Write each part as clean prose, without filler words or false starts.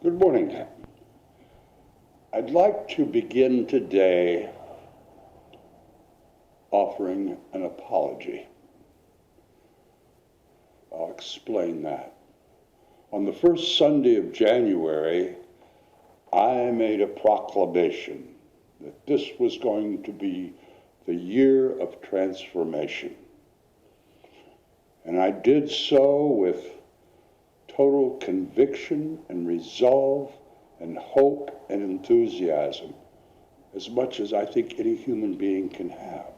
Good morning. I'd like to begin today offering an apology. I'll explain that. On the first Sunday of January, I made a proclamation that this was going to be the year of transformation. And I did so with total conviction and resolve and hope and enthusiasm, as much as I think any human being can have.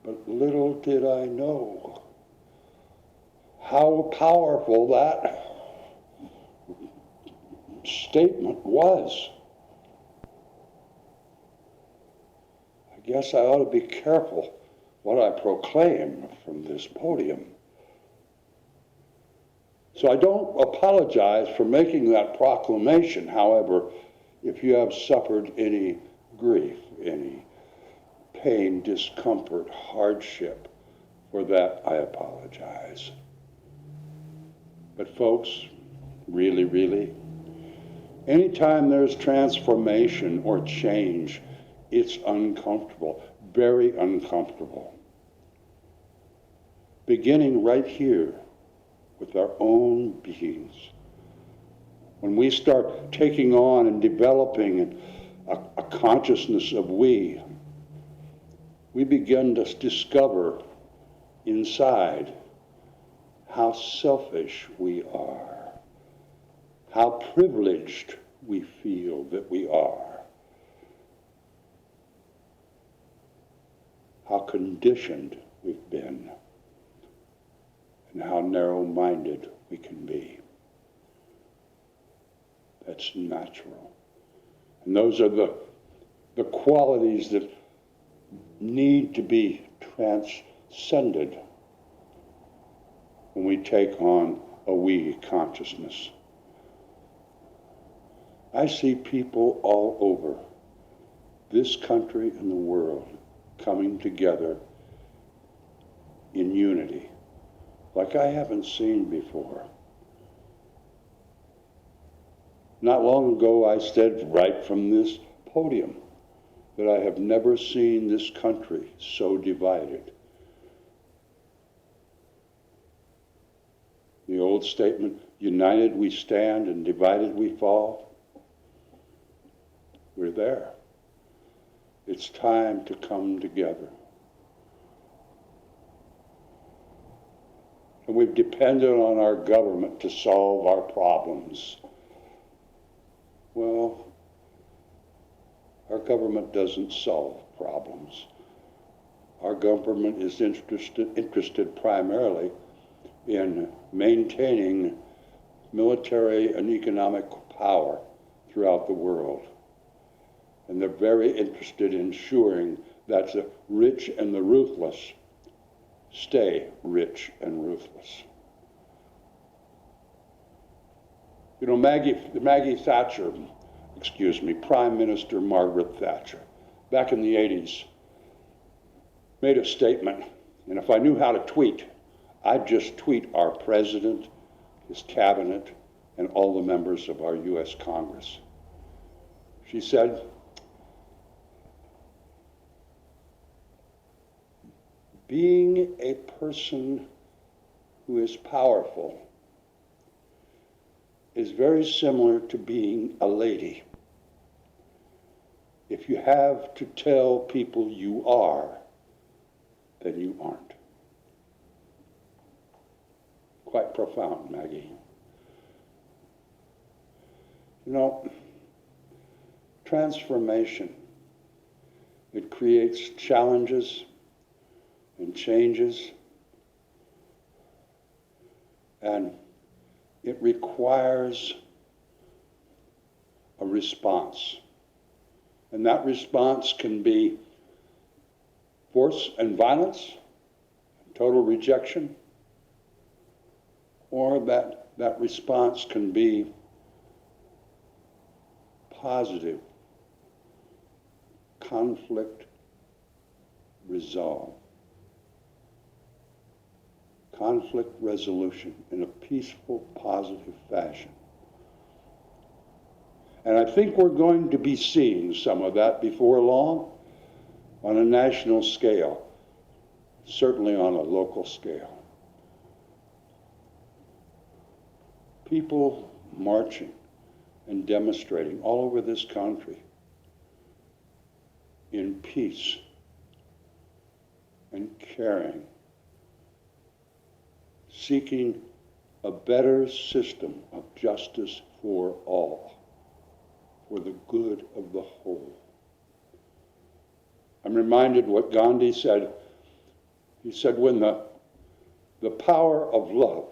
But little did I know how powerful that statement was. I guess I ought to be careful what I proclaim from this podium. So I don't apologize for making that proclamation. However, if you have suffered any grief, any pain, discomfort, hardship, for that I apologize. But folks, really, anytime there's transformation or change, it's uncomfortable, very uncomfortable. Beginning right here with our own beings. When we start taking on and developing a consciousness of we begin to discover inside how selfish we are, how privileged we feel that we are, how conditioned we've been, and how narrow-minded we can be. That's natural. And those are the qualities that need to be transcended when we take on a we consciousness. I see people all over this country and the world coming together in unity like I haven't seen before. Not long ago, I said right from this podium that I have never seen this country so divided. The old statement, united we stand and divided we fall. We're there. It's time to come together. And we've depended on our government to solve our problems. Well, our government doesn't solve problems. Our government is interested primarily in maintaining military and economic power throughout the world. And they're very interested in ensuring that the rich and the ruthless stay rich and ruthless. You know, Prime Minister Margaret Thatcher, back in the 80s, made a statement, and if I knew how to tweet, I'd just tweet our president, his cabinet, and all the members of our U.S. Congress. She said, being a person who is powerful is very similar to being a lady. If you have to tell people you are, then you aren't. Quite profound, Maggie. You know, transformation, it creates challenges and changes, and it requires a response. And that response can be force and violence, total rejection, or that response can be positive, conflict resolve. Conflict resolution in a peaceful, positive fashion. And I think we're going to be seeing some of that before long on a national scale, certainly on a local scale. People marching and demonstrating all over this country in peace and caring, seeking a better system of justice for all, for the good of the whole. I'm reminded what Gandhi said. He said, when the power of love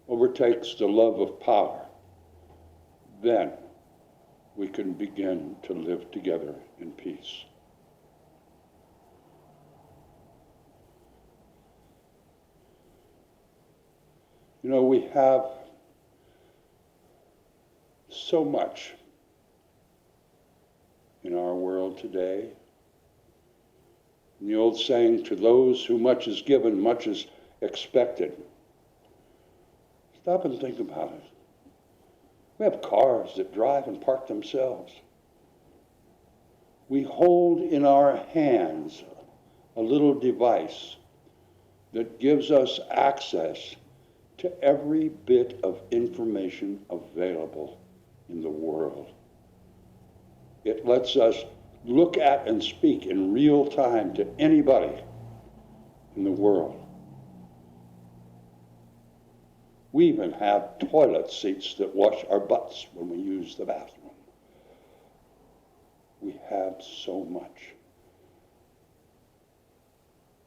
overtakes the love of power, then we can begin to live together in peace. You know, we have so much in our world today. And the old saying, to those who much is given, much is expected. Stop and think about it. We have cars that drive and park themselves. We hold in our hands a little device that gives us access to every bit of information available in the world. It lets us look at and speak in real time to anybody in the world. We even have toilet seats that wash our butts when we use the bathroom. We have so much.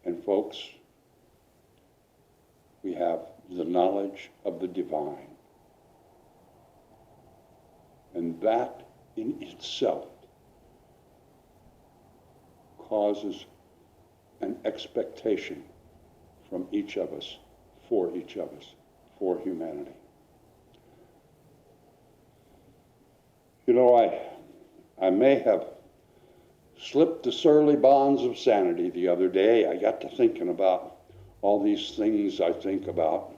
And folks, we have the knowledge of the divine. And that in itself causes an expectation from each of us, for each of us, for humanity. You know, I may have slipped the surly bonds of sanity the other day. I got to thinking about all these things I think about.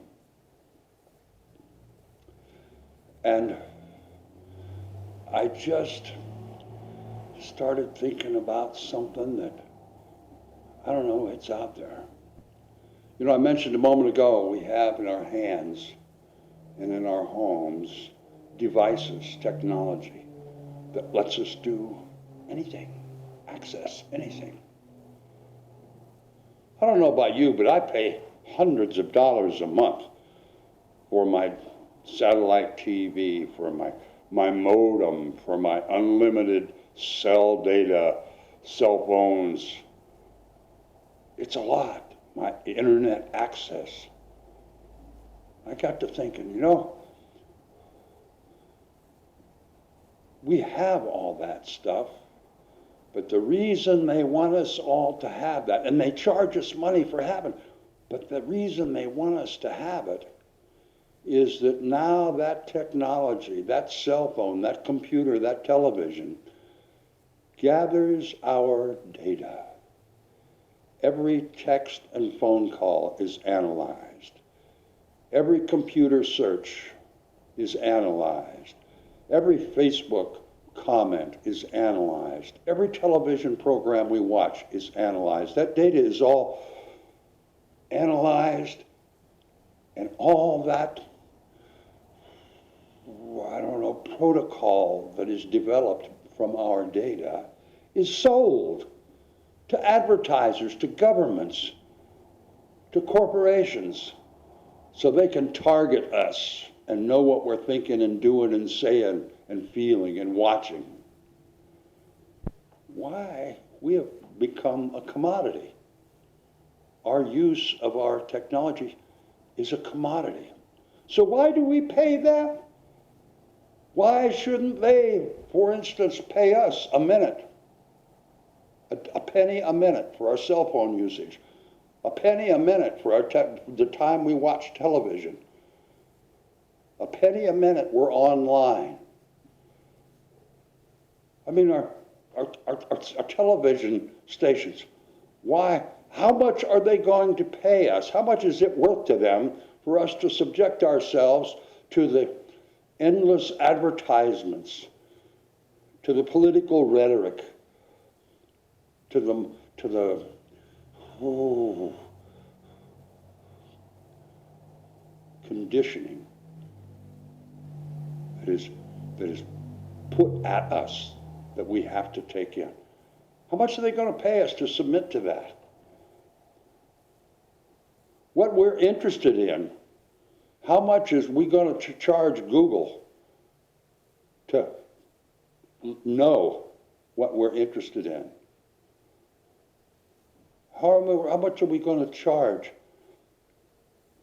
And I just started thinking about something that, I don't know, it's out there. You know, I mentioned a moment ago, we have in our hands and in our homes devices, technology that lets us do anything, access anything. I don't know about you, but I pay hundreds of dollars a month for my satellite TV, for my modem, for my unlimited cell data, cell phones. It's a lot, my internet access. I got to thinking, you know, we have all that stuff, but the reason they want us all to have that, and they charge us money for having it, but the reason they want us to have it is that now that technology, that cell phone, that computer, that television, gathers our data. Every text and phone call is analyzed. Every computer search is analyzed. Every Facebook comment is analyzed. Every television program we watch is analyzed. That data is all analyzed, and all that, I don't know, protocol that is developed from our data is sold to advertisers, to governments, to corporations, so they can target us and know what we're thinking and doing and saying and feeling and watching. Why? We have become a commodity. Our use of our technology is a commodity. So why do we pay them? Why shouldn't they, for instance, pay us a minute? A penny a minute for our cell phone usage. A penny a minute for the time we watch television. A penny a minute we're online. I mean, our television stations, why? How much are they going to pay us? How much is it worth to them for us to subject ourselves to the endless advertisements, to the political rhetoric, to the conditioning that is put at us that we have to take in. How much are they going to pay us to submit to that? What we're interested in, how much is we going to charge Google to know what we're interested in? How much are we going to charge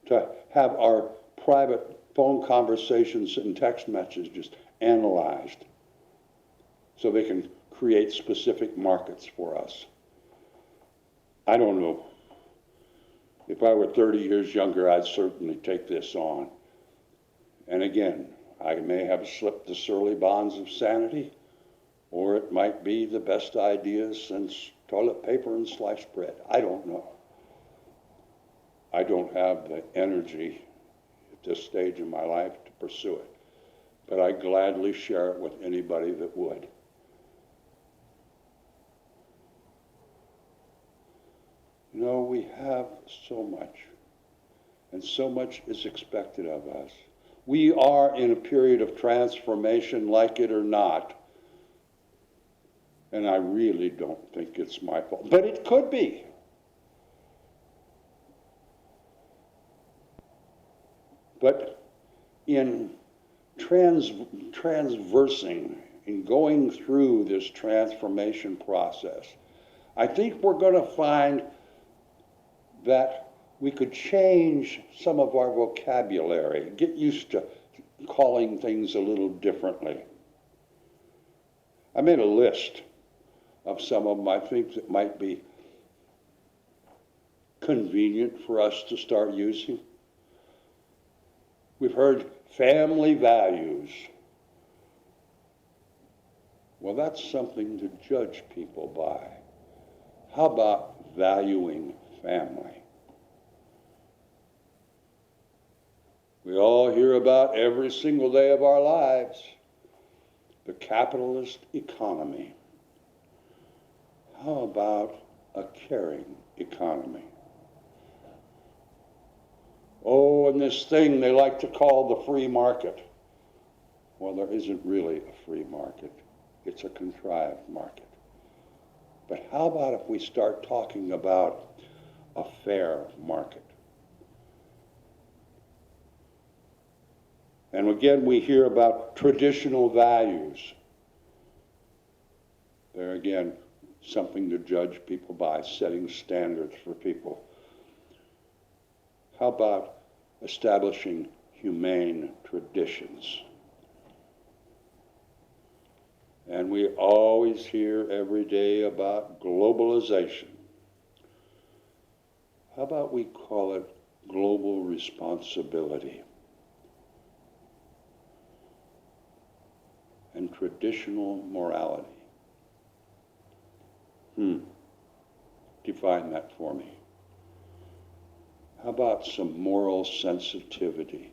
to have our private phone conversations and text messages analyzed so they can create specific markets for us? I don't know. If I were 30 years younger, I'd certainly take this on. And again, I may have slipped the surly bonds of sanity, or it might be the best idea since toilet paper and sliced bread. I don't know. I don't have the energy at this stage in my life to pursue it, but I gladly share it with anybody that would. You know, we have so much, and so much is expected of us. We are in a period of transformation, like it or not, and I really don't think it's my fault, but it could be. But in transversing, in going through this transformation process, I think we're going to find that we could change some of our vocabulary, get used to calling things a little differently. I made a list of some of them I think that might be convenient for us to start using. We've heard family values. Well, that's something to judge people by. How about valuing family? We all hear about every single day of our lives the capitalist economy. How about a caring economy? Oh, and this thing they like to call the free market. Well, there isn't really a free market. It's a contrived market. But how about if we start talking about a fair market? And again, we hear about traditional values. There again, something to judge people by, setting standards for people. How about establishing humane traditions? And we always hear every day about globalization. How about we call it global responsibility and traditional morality? Define that for me. How about some moral sensitivity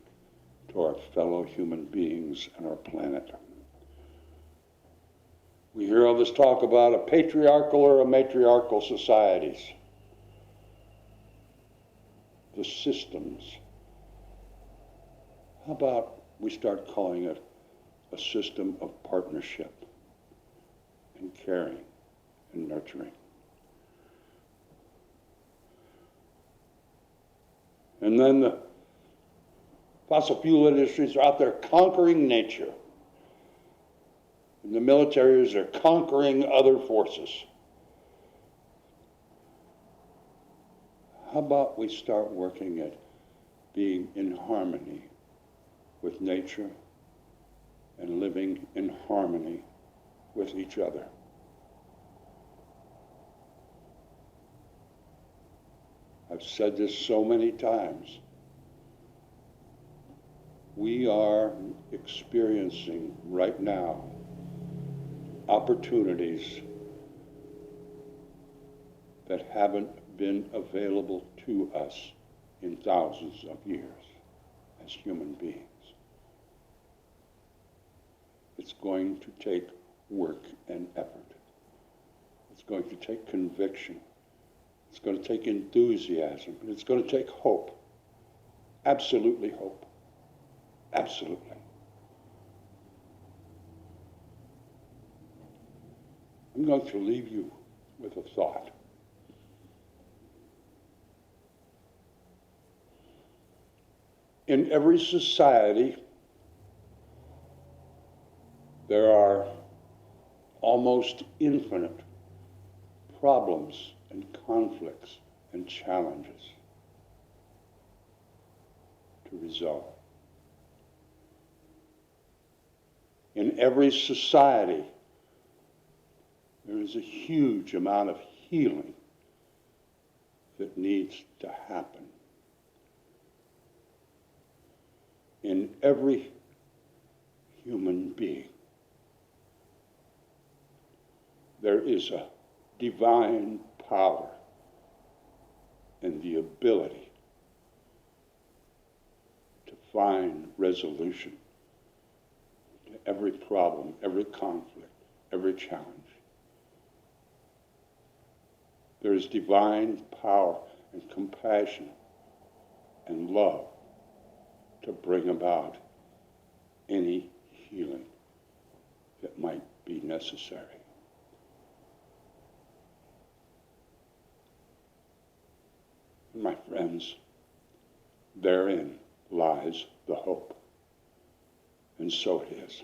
to our fellow human beings and our planet? We hear all this talk about a patriarchal or a matriarchal societies. The systems. How about we start calling it a system of partnership and caring and nurturing? And then the fossil fuel industries are out there conquering nature. And the militaries are conquering other forces. How about we start working at being in harmony with nature and living in harmony with each other? I've said this so many times. We are experiencing right now opportunities that haven't been available to us in thousands of years as human beings. It's going to take work and effort. It's going to take conviction. It's going to take enthusiasm. And it's going to take hope. Absolutely hope. Absolutely. I'm going to leave you with a thought. In every society, there are almost infinite problems and conflicts and challenges to resolve. In every society, there is a huge amount of healing that needs to happen. In every human being, there is a divine power and the ability to find resolution to every problem, every conflict, every challenge. There is divine power and compassion and love to bring about any healing that might be necessary. My friends, therein lies the hope. And so it is.